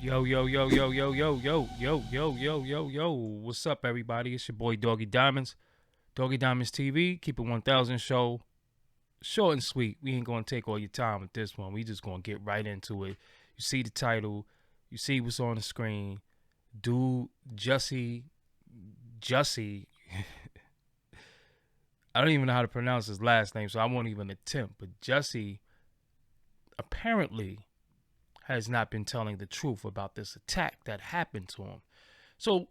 Yo, yo, yo, yo, yo, yo, yo, yo, yo, yo, yo, yo. What's up, everybody? It's your boy Doggie Diamonds. Doggie Diamonds TV. Keep it 1000 show. Short and sweet. We ain't gonna take all your time with this one. We just gonna get right into it. You see the title. You see what's on the screen. Dude, Jussie. I don't even know how to pronounce his last name, so I won't even attempt. But Jussie apparently has not been telling the truth about this attack that happened to him. So,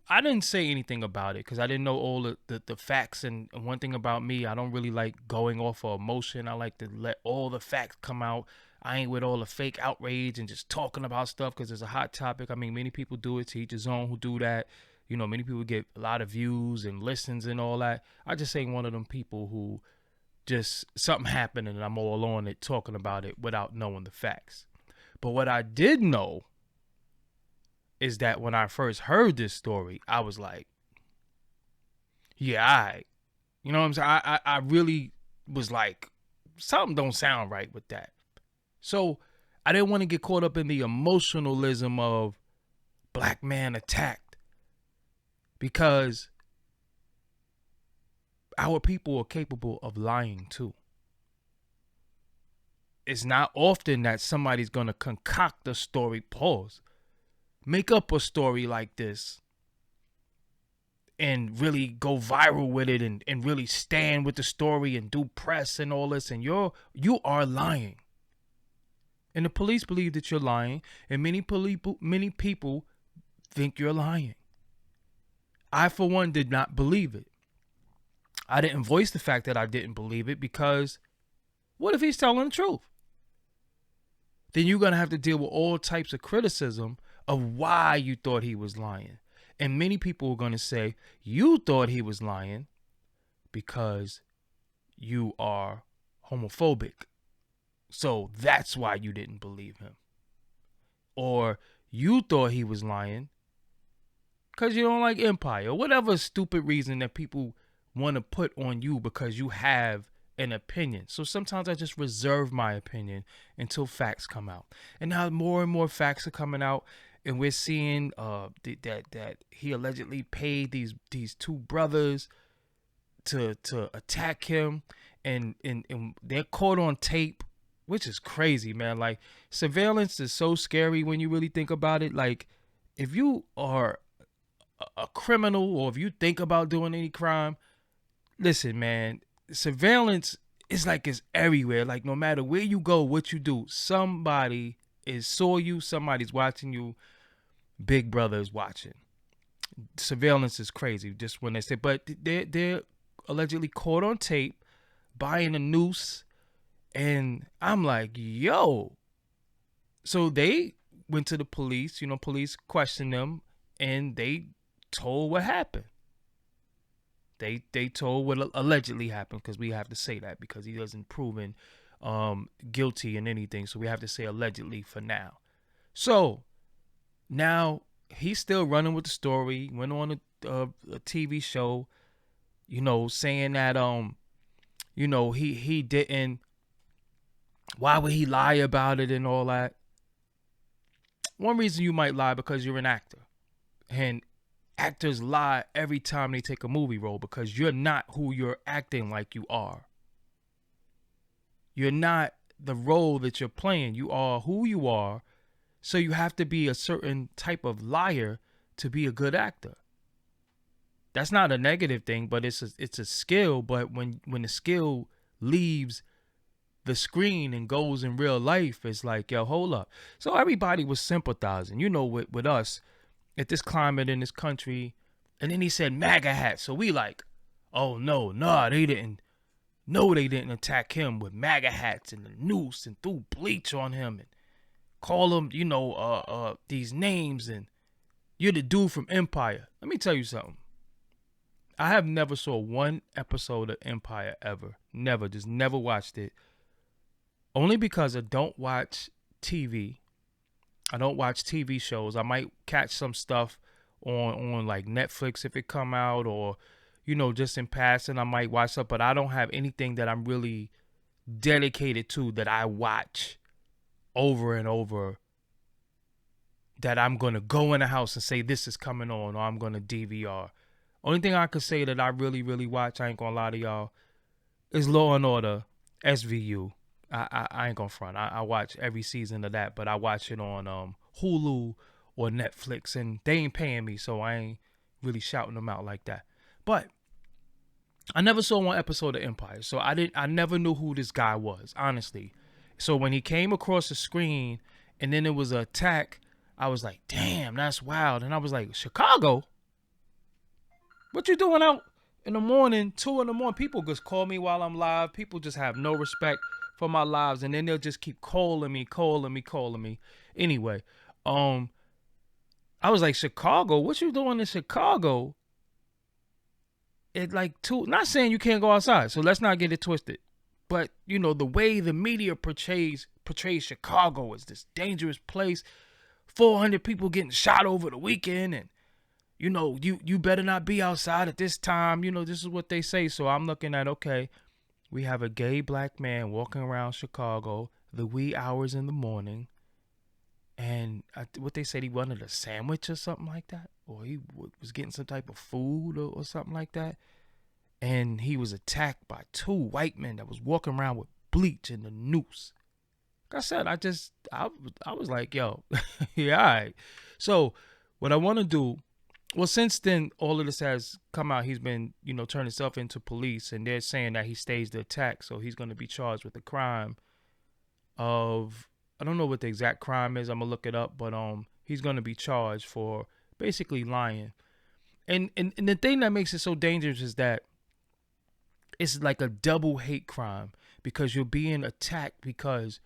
I didn't say anything about it because I didn't know all the facts. And one thing about me, I don't really like going off of emotion. I like to let all the facts come out. I ain't with all the fake outrage and just talking about stuff because it's a hot topic. I mean, many people do it, to each his own who do that. Many people get a lot of views and listens and all that. I just ain't one of them people who just something happened and I'm all on it talking about it without knowing the facts. But what I did know is that when I first heard this story, I was like, yeah, all right. You know what I'm saying? I really was like, something don't sound right with that. So I didn't want to get caught up in the emotionalism of black man attacked because our people are capable of lying too. It's not often that somebody's going to concoct a story, make up a story like this and really go viral with it and really stand with the story and do press and all this, and you are lying. And the police believe that you're lying, and many people think you're lying. I, for one, did not believe it. I didn't voice the fact that I didn't believe it because what if he's telling the truth? Then you're going to have to deal with all types of criticism of why you thought he was lying. And many people are going to say, you thought he was lying because you are homophobic. So that's why you didn't believe him. Or you thought he was lying because you don't like Empire. Or whatever stupid reason that people want to put on you because you have an opinion. So sometimes I just reserve my opinion until facts come out. And now more and more facts are coming out, and we're seeing that he allegedly paid these two brothers to attack him, and they're caught on tape, which is crazy, man. Like, surveillance is so scary when you really think about it. Like, if you are a criminal or if you think about doing any crime, listen, man, surveillance is like it's everywhere. Like, no matter where you go, what you do, somebody saw you, somebody's watching you. Big Brother is watching. Surveillance is crazy. Just when they say, but they're allegedly caught on tape buying a noose, and I'm like, yo. So they went to the police. Police questioned them, and they told what happened. They told what allegedly happened, because we have to say that because he doesn't proven guilty in anything. So we have to say allegedly for now. So now he's still running with the story. Went on a TV show, saying that he didn't. Why would he lie about it and all that? One reason you might lie because you're an actor, and actors lie every time they take a movie role because you're not who you're acting like you are. You're not the role that you're playing. You are who you are. So you have to be a certain type of liar to be a good actor. That's not a negative thing, but it's a skill. But when the skill leaves the screen and goes in real life, it's like, yo, hold up. So everybody was sympathizing, with us at this climate in this country. And then he said MAGA hat. So we like, oh no, they didn't. No, they didn't attack him with MAGA hats and the noose and threw bleach on him and call him, these names, and you're the dude from Empire. Let me tell you something. I have never saw one episode of Empire ever. Never. Just never watched it. Only because I don't watch TV. I don't watch TV shows. I might catch some stuff on like Netflix if it come out, or, just in passing, I might watch stuff, but I don't have anything that I'm really dedicated to that I watch over and over that I'm going to go in the house and say this is coming on, or I'm going to DVR. Only thing I could say that I really, really watch, I ain't going to lie to y'all, is Law and Order SVU. I ain't going to front. I watch every season of that, but I watch it on Hulu or Netflix, and they ain't paying me, so I ain't really shouting them out like that. But I never saw one episode of Empire, so I never knew who this guy was, honestly. So when he came across the screen and then it was an attack, I was like, damn, that's wild. And I was like, Chicago? What you doing out in the morning, 2 in the morning? People just call me while I'm live. People just have no respect for my lives, and then they'll just keep calling me. Anyway, I was like, Chicago? What you doing in Chicago? It like 2, not saying you can't go outside, so let's not get it twisted. But, you know, the way the media portrays Chicago as this dangerous place, 400 people getting shot over the weekend, and, you know, you better not be outside at this time. You know, this is what they say. So I'm looking at, okay, we have a gay black man walking around Chicago the wee hours in the morning, and what they said, he wanted a sandwich or something like that, or he was getting some type of food or something like that. And he was attacked by 2 white men that was walking around with bleach and the noose. Like I said, I was like, yo, yeah, all right. So what I want to do, well, since then, all of this has come out. He's been, you know, turned himself into police, and they're saying that he staged the attack. So he's going to be charged with the crime of, I don't know what the exact crime is. I'm going to look it up, but he's going to be charged for basically lying. And the thing that makes it so dangerous is that it's like a double hate crime, because you're being attacked because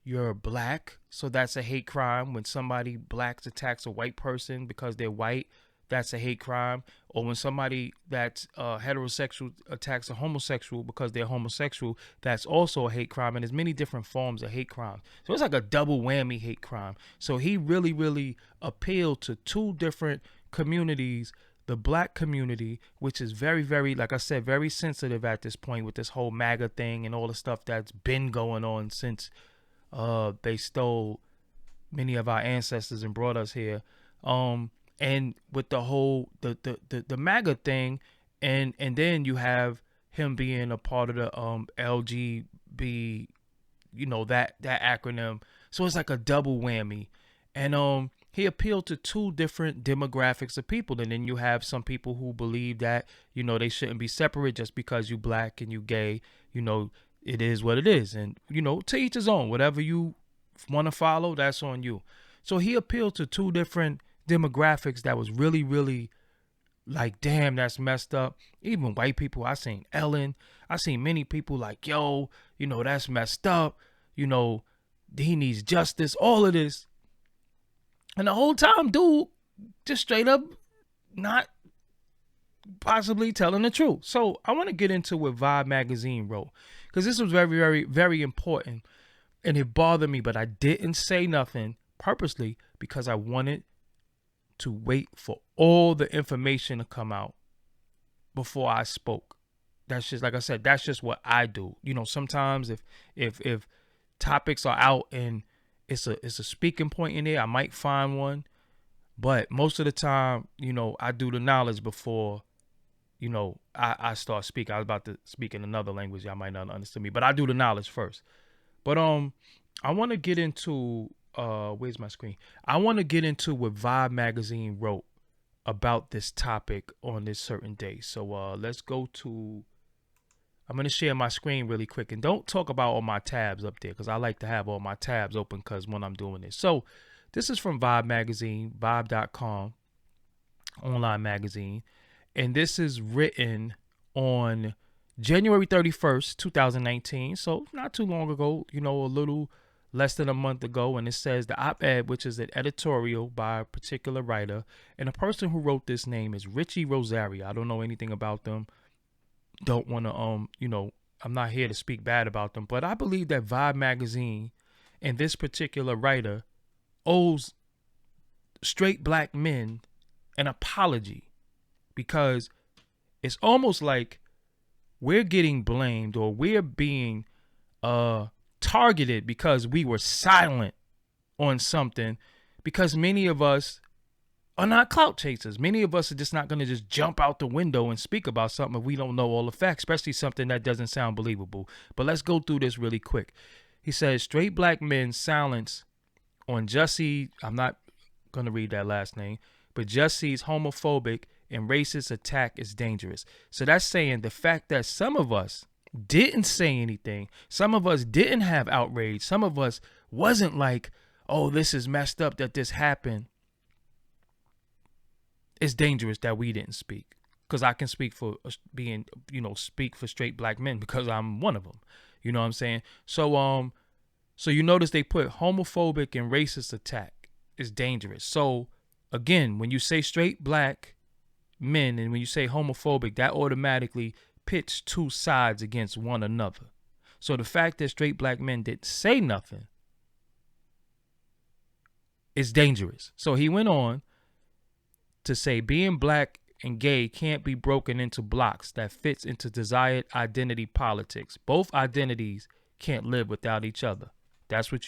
you're black. So that's a hate crime. When somebody black attacks a white person because they're white, that's a hate crime. Or when somebody that's heterosexual attacks a homosexual because they're homosexual, that's also a hate crime. And there's many different forms of hate crime. So it's like a double whammy hate crime. So he really, really appealed to 2 different communities. The black community, which is very, very, like I said, very sensitive at this point with this whole MAGA thing and all the stuff that's been going on since they stole many of our ancestors and brought us here. And with the whole the MAGA thing, and then you have him being a part of the LGB, you know, that acronym. So it's like a double whammy. And he appealed to 2 different demographics of people. And then you have some people who believe that, you know, they shouldn't be separate just because you black and you gay. You know, it is what it is. And, you know, to each his own. Whatever you want to follow, that's on you. So he appealed to 2 different demographics that was really, really like, damn, that's messed up. Even white people, I seen Ellen. I seen many people like, yo, you know, that's messed up. You know, he needs justice, all of this. And the whole time, dude, just straight up not possibly telling the truth. So I want to get into what Vibe magazine wrote, because this was very, very, very important. And it bothered me, but I didn't say nothing purposely because I wanted to wait for all the information to come out before I spoke. That's just, like I said, that's just what I do. You know, sometimes if topics are out and it's a speaking point in there, I might find one. But most of the time, you know, I do the knowledge before, you know, I start speaking. I was about to speak in another language. Y'all might not understand me, but I do the knowledge first. But I want to get into where's my screen? I want to get into what Vibe magazine wrote about this topic on this certain day. So let's go to, I'm going to share my screen really quick, and don't talk about all my tabs up there, because I like to have all my tabs open because when I'm doing this. So this is from Vibe magazine, vibe.com, online magazine. And this is written on January 31st, 2019. So not too long ago, you know, a little less than a month ago. And it says the op-ed, which is an editorial by a particular writer. And the person who wrote this name is Richie Rosario. I don't know anything about them. Don't want to, you know, I'm not here to speak bad about them. But I believe that Vibe magazine and this particular writer owes straight black men an apology, because it's almost like we're getting blamed, or we're being targeted because we were silent on something, because many of us are not clout chasers. Many of us are just not going to just jump out the window and speak about something if we don't know all the facts, especially something that doesn't sound believable. But let's go through this really quick. He says, straight black men's silence on Jussie, I'm not going to read that last name, but Jussie's homophobic and racist attack is dangerous. So that's saying the fact that some of us didn't say anything, some of us didn't have outrage, some of us wasn't like, oh, this is messed up that this happened. It's dangerous that we didn't speak, because I can speak for being, speak for straight black men because I'm one of them. You know what I'm saying? So you notice they put homophobic and racist attack is dangerous. So again, when you say straight black men and when you say homophobic, that automatically pits two sides against one another. So the fact that straight black men didn't say nothing is dangerous. So he went on to say being black and gay can't be broken into blocks that fits into desired identity politics. Both identities can't live without each other. That's what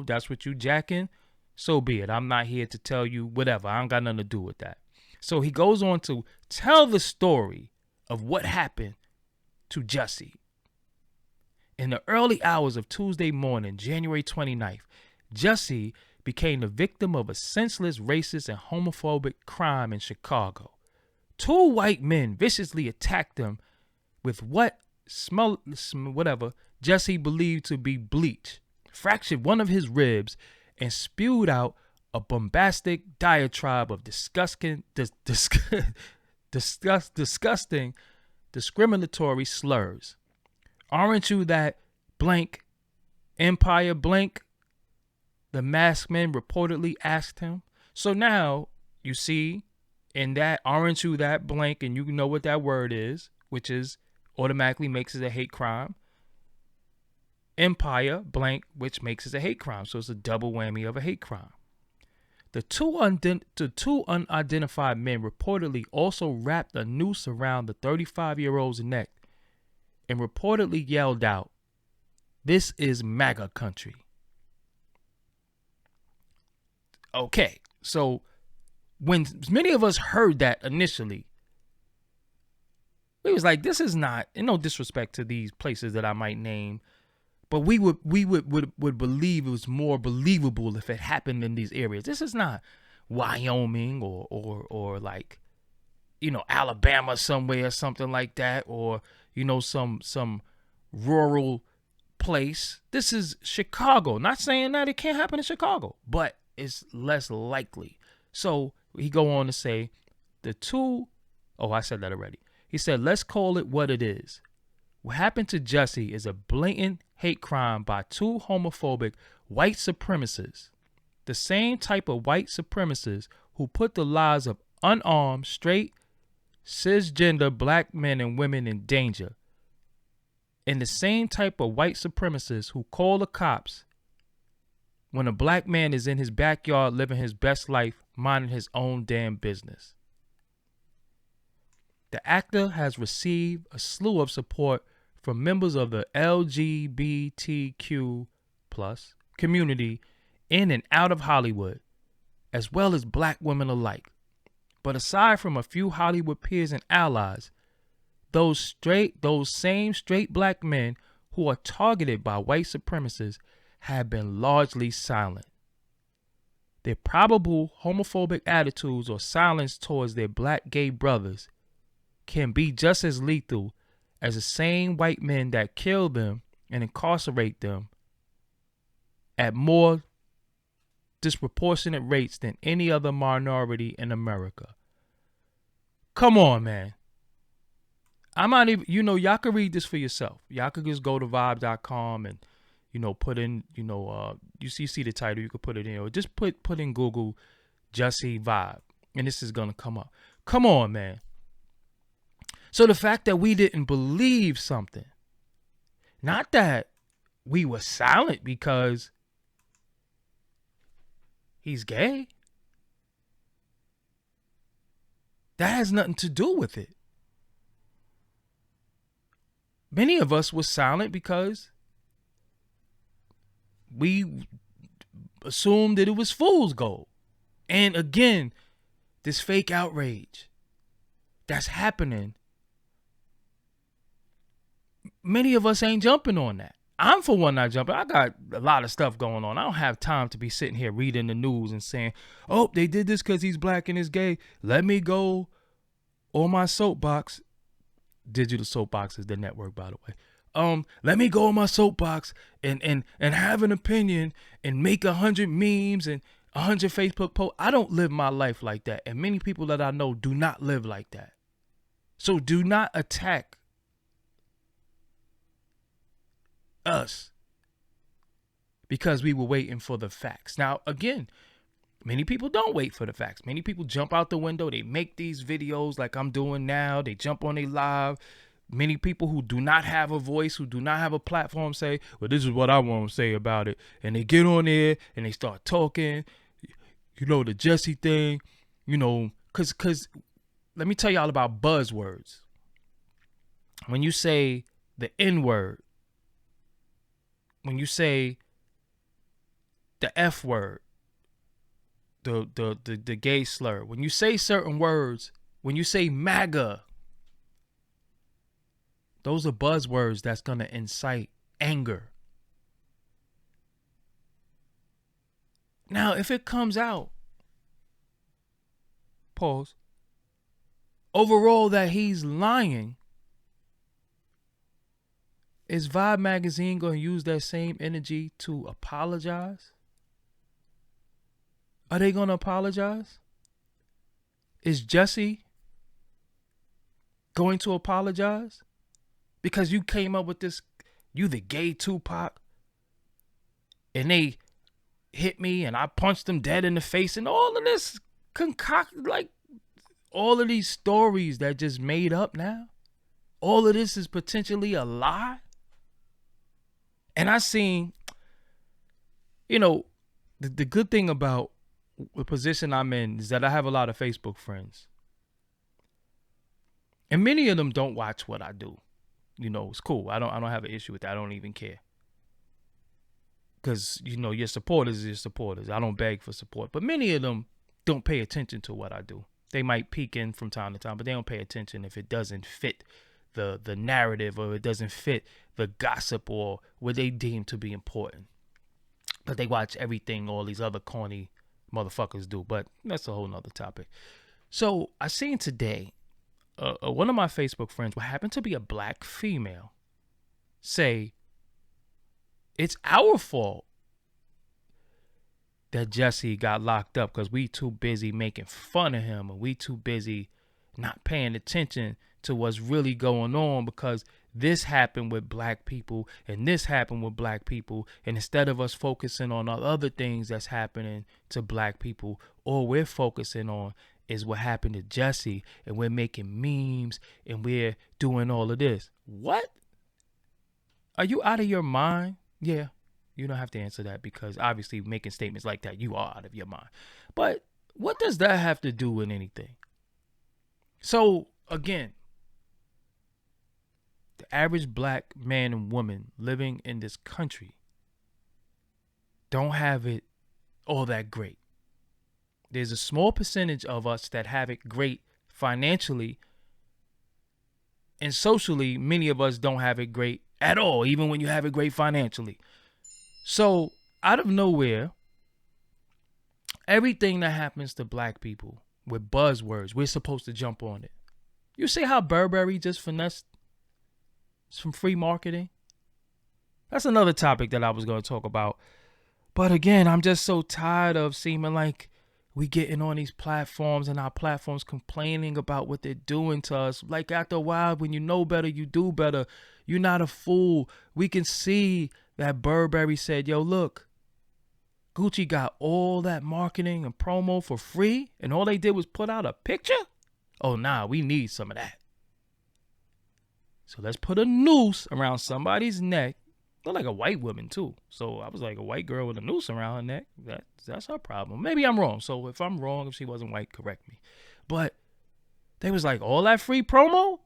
that's what you jacking. So be it. I'm not here to tell you whatever. I don't got nothing to do with that. So he goes on to tell the story of what happened to Jussie. In the early hours of Tuesday morning, January 29th, Jussie became the victim of a senseless, racist, and homophobic crime in Chicago. Two white men viciously attacked him with Jussie believed to be bleach, fractured one of his ribs, and spewed out a bombastic diatribe of disgusting, discriminatory slurs. Aren't you that blank empire blank? The masked man reportedly asked him. So now you see in that, aren't you that blank, and you know what that word is, which is automatically makes it a hate crime. Empire blank, which makes it a hate crime. So it's a double whammy of a hate crime. The two unidentified men reportedly also wrapped a noose around the 35-year-old's neck and reportedly yelled out, "This is MAGA country." Okay, so when many of us heard that initially, we was like, this is not, and no disrespect to these places that I might name, but we would believe it was more believable if it happened in these areas. This is not Wyoming or like, Alabama somewhere or something like that, or some rural place. This is Chicago. Not saying that it can't happen in Chicago, but it's less likely. So he go on to say I said that already. He said, let's call it what it is. What happened to Jussie is a blatant hate crime by two homophobic white supremacists. The same type of white supremacists who put the lives of unarmed, straight, cisgender black men and women in danger. And the same type of white supremacists who call the cops when a black man is in his backyard living his best life, minding his own damn business. The actor has received a slew of support from members of the LGBTQ plus community in and out of Hollywood, as well as black women alike. But aside from a few Hollywood peers and allies, those same straight black men who are targeted by white supremacists have been largely silent. Their probable homophobic attitudes or silence towards their black gay brothers can be just as lethal as the same white men that kill them and incarcerate them at more disproportionate rates than any other minority in America. Come on, man. I'm not even, y'all can read this for yourself. Y'all could just go to vibe.com and, put in, you see the title, you could put it in, or just put in Google Jussie Vibe, and this is going to come up. Come on, man. So the fact that we didn't believe something, not that we were silent because he's gay, that has nothing to do with it. Many of us were silent because we assumed that it was fool's gold. And again, this fake outrage that's happening, many of us ain't jumping on that. I'm for one not jumping. I got a lot of stuff going on. I don't have time to be sitting here reading the news and saying, oh, they did this because he's black and is gay. Let me go on my soapbox. Digital Soapbox is the network, by the way. Let me go on my soapbox and have an opinion and make 100 memes and 100 Facebook posts. I don't live my life like that. And many people that I know do not live like that. So do not attack us because we were waiting for the facts. Now, again, many people don't wait for the facts. Many people jump out the window. They make these videos like I'm doing now. They jump on a live. Many people who do not have a voice, who do not have a platform say, well, this is what I want to say about it. And they get on there and they start talking, the Jussie thing, because let me tell y'all about buzzwords. When you say the N word, when you say the F word, the gay slur, when you say certain words, when you say MAGA, those are buzzwords that's going to incite anger. Now, if it comes out, pause, overall that he's lying, is Vibe Magazine going to use that same energy to apologize? Are they going to apologize? Is Jussie going to apologize? Because you came up with this, you the gay Tupac, and they hit me and I punched them dead in the face and all of this concocted, like all of these stories that just made up now. All of this is potentially a lie. And I seen, the good thing about the position I'm in is that I have a lot of Facebook friends. And many of them don't watch what I do. It's cool. I don't have an issue with that. I don't even care. Because, your supporters is your supporters. I don't beg for support. But many of them don't pay attention to what I do. They might peek in from time to time, but they don't pay attention if it doesn't fit the narrative or it doesn't fit the gossip or what they deem to be important. But they watch everything all these other corny motherfuckers do. But that's a whole nother topic. So I seen today one of my Facebook friends, what happened to be a black female, say it's our fault that Jussie got locked up because we too busy making fun of him and we too busy not paying attention to what's really going on, because this happened with black people and this happened with black people, and instead of us focusing on other things that's happening to black people, all we're focusing on is what happened to Jussie, and we're making memes and we're doing all of this. What? Are you out of your mind? Yeah, you don't have to answer that, because obviously making statements like that, you are out of your mind. But what does that have to do with anything? So again, the average black man and woman living in this country don't have it all that great. There's a small percentage of us that have it great financially, and socially, many of us don't have it great at all, even when you have it great financially. So out of nowhere, everything that happens to black people with buzzwords, we're supposed to jump on it. You see how Burberry just finessed some free marketing? That's another topic that I was going to talk about. But again, I'm just so tired of seeming like we getting on these platforms and our platforms complaining about what they're doing to us. Like after a while, when you know better, you do better. You're not a fool. We can see that Burberry said, yo, look, Gucci got all that marketing and promo for free, and all they did was put out a picture? Oh, nah, we need some of that. So let's put a noose around somebody's neck. Look like a white woman, too. So I was like, a white girl with a noose around her neck. That's her problem. Maybe I'm wrong. So if I'm wrong, if she wasn't white, correct me. But they was like, all that free promo?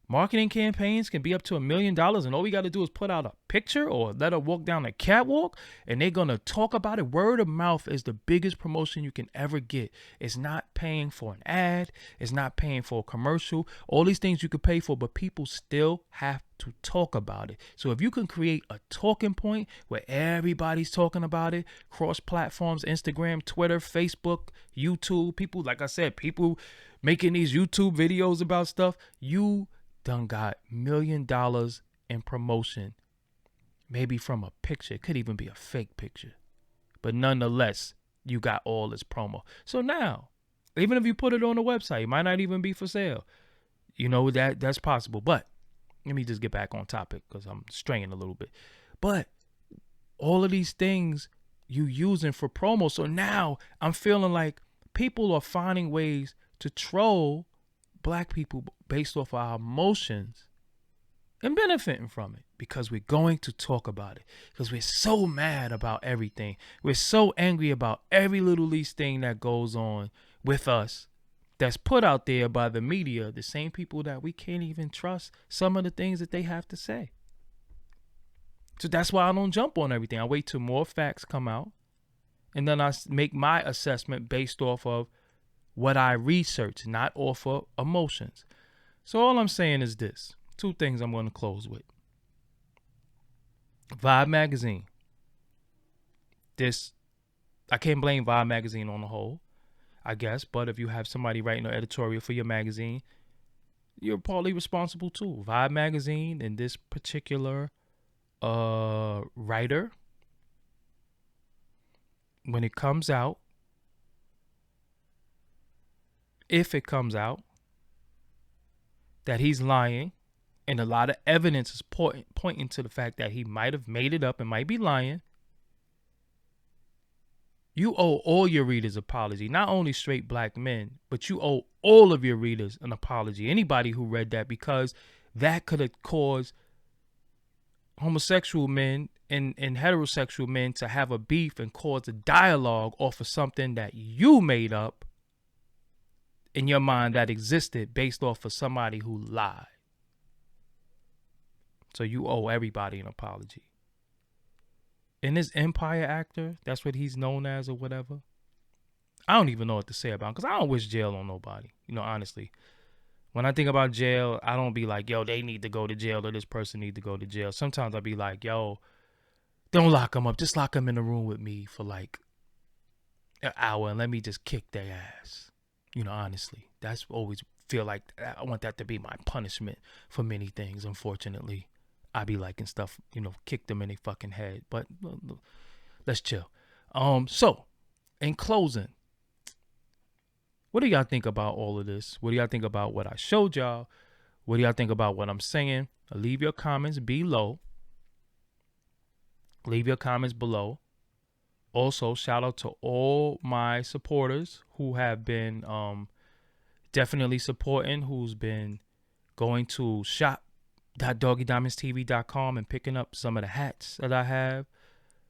Marketing campaigns can be up to $1 million, and all we got to do is put out a picture or let her walk down the catwalk, and they're going to talk about it. Word of mouth is the biggest promotion you can ever get. It's not paying for an ad. It's not paying for a commercial. All these things you could pay for, but people still have to talk about it. So if you can create a talking point where everybody's talking about it, cross platforms, Instagram, Twitter, Facebook, YouTube, people, like I said, people making these YouTube videos about stuff, you done got $1 million in promotion, maybe from a picture. It could even be a fake picture, but nonetheless, you got all this promo. So now, even if you put it on the website, it might not even be for sale. You know, that's possible. But let me just get back on topic because I'm straying a little bit. But all of these things you using for promo. So now I'm feeling like people are finding ways to troll black people based off of our emotions and benefiting from it because we're going to talk about it, because we're so mad about everything. We're so angry about every little least thing that goes on with us that's put out there by the media, the same people that we can't even trust some of the things that they have to say. So that's why I don't jump on everything. I wait till more facts come out, and then I make my assessment based off of what I research, not off of emotions. So all I'm saying is this. 2 things I'm going to close with. Vibe magazine. I can't blame Vibe magazine on the whole, I guess. But if you have somebody writing an editorial for your magazine, you're partly responsible too. Vibe magazine and this particular writer, when it comes out, if it comes out that he's lying, and a lot of evidence is pointing to the fact that he might have made it up and might be lying, you owe all your readers apology. Not only straight black men, but you owe all of your readers an apology. Anybody who read that, because that could have caused homosexual men and heterosexual men to have a beef and cause a dialogue off of something that you made up in your mind that existed based off of somebody who lied. So you owe everybody an apology. And this Empire actor, that's what he's known as or whatever, I don't even know what to say about him because I don't wish jail on nobody. You know, honestly. When I think about jail, I don't be like, yo, they need to go to jail or this person need to go to jail. Sometimes I be like, yo, don't lock them up. Just lock them in a room with me for like an hour and let me just kick their ass. You know, honestly, that's always feel like I want that to be my punishment for many things. Unfortunately, I be liking stuff, you know, kick them in their fucking head. But let's chill. So, in closing, what do y'all think about all of this? What do y'all think about what I showed y'all? What do y'all think about what I'm saying? Leave your comments below. Leave your comments below. Also, shout out to all my supporters who have been definitely supporting, who's been going to shop.doggydiamondstv.com and picking up some of the hats that I have,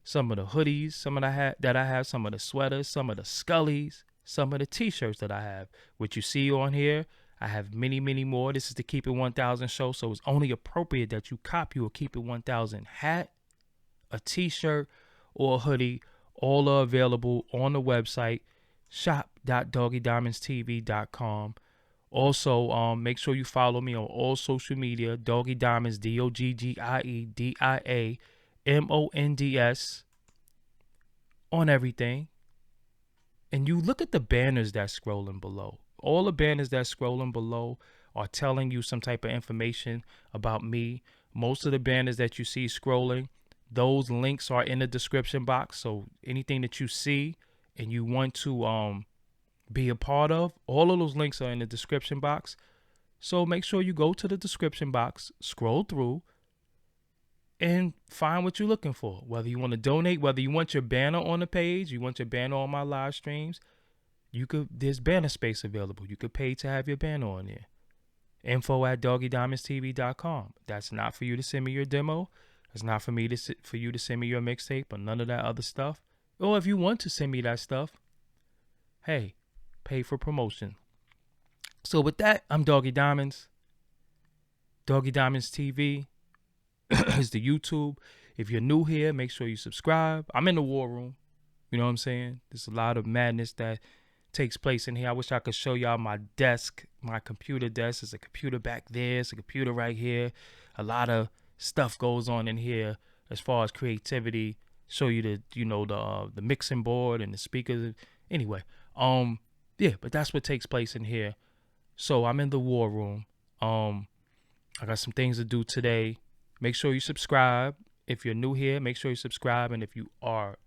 some of the hoodies, some of the hat that I have, some of the sweaters, some of the Scullies, some of the t-shirts that I have. What you see on here, I have many, many more. This is the Keep It 1000 show, so it's only appropriate that you cop you a Keep It 1000 hat, a t-shirt, or a hoodie. All are available on the website, shop.doggydiamondstv.com. Also, make sure you follow me on all social media, Doggie Diamonds, DOGGIEDIAMONDS, on everything. And you look at the banners that's scrolling below. All the banners that's scrolling below are telling you some type of information about me. Most of the banners that you see scrolling, those links are in the description box. So anything that you see and you want to be a part of, all of those links are in the description box. So make sure you go to the description box, scroll through, and find what you're looking for. Whether you want to donate, whether you want your banner on the page, you want your banner on my live streams, there's banner space available. You could pay to have your banner on there. info@doggydiamondstv.com. That's not for you to send me your demo. It's not for you to send me your mixtape or none of that other stuff. Or if you want to send me that stuff, hey, pay for promotion. So with that, I'm Doggie Diamonds. Doggie Diamonds TV is the YouTube. If you're new here, make sure you subscribe. I'm in the war room. You know what I'm saying? There's a lot of madness that takes place in here. I wish I could show y'all my desk, my computer desk. There's a computer back there. There's a computer right here. A lot of stuff goes on in here as far as creativity. Show you the mixing board and the speakers. Anyway, yeah, but that's what takes place in here. So I'm in the war room. I got some things to do today. Make sure you subscribe. If you're new here, make sure you subscribe. And if you are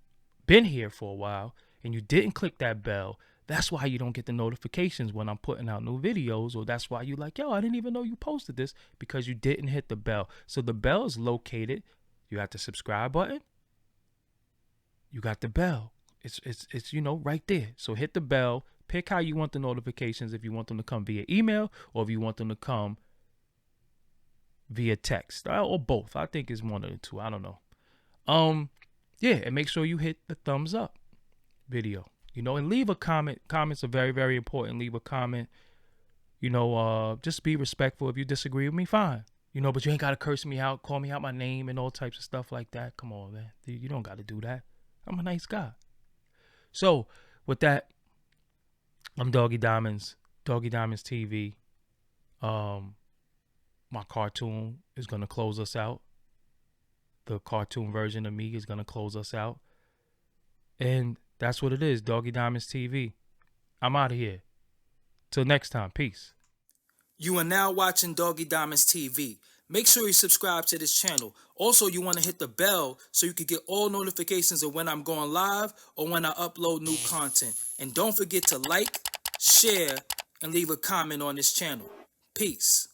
been here for a while and you didn't click that bell, that's why you don't get the notifications when I'm putting out new videos, or that's why you like, yo, I didn't even know you posted this, because you didn't hit the bell. So the bell is located. You got the subscribe button. You got the bell. It's right there. So hit the bell. Pick how you want the notifications, if you want them to come via email or if you want them to come via text, or both. I think it's one of the two. I don't know. Yeah, and make sure you hit the thumbs up video. And leave a comment. Comments are very, very important. Leave a comment. Just be respectful. If you disagree with me, fine. But you ain't gotta curse me out, call me out my name, and all types of stuff like that. Come on, man. You don't gotta do that. I'm a nice guy. So with that, I'm Doggie Diamonds, Doggie Diamonds TV. My cartoon is gonna close us out. The cartoon version of me is gonna close us out. And that's what it is, Doggie Diamonds TV. I'm out of here. Till next time, peace. You are now watching Doggie Diamonds TV. Make sure you subscribe to this channel. Also, you want to hit the bell so you can get all notifications of when I'm going live or when I upload new content. And don't forget to like, share, and leave a comment on this channel. Peace.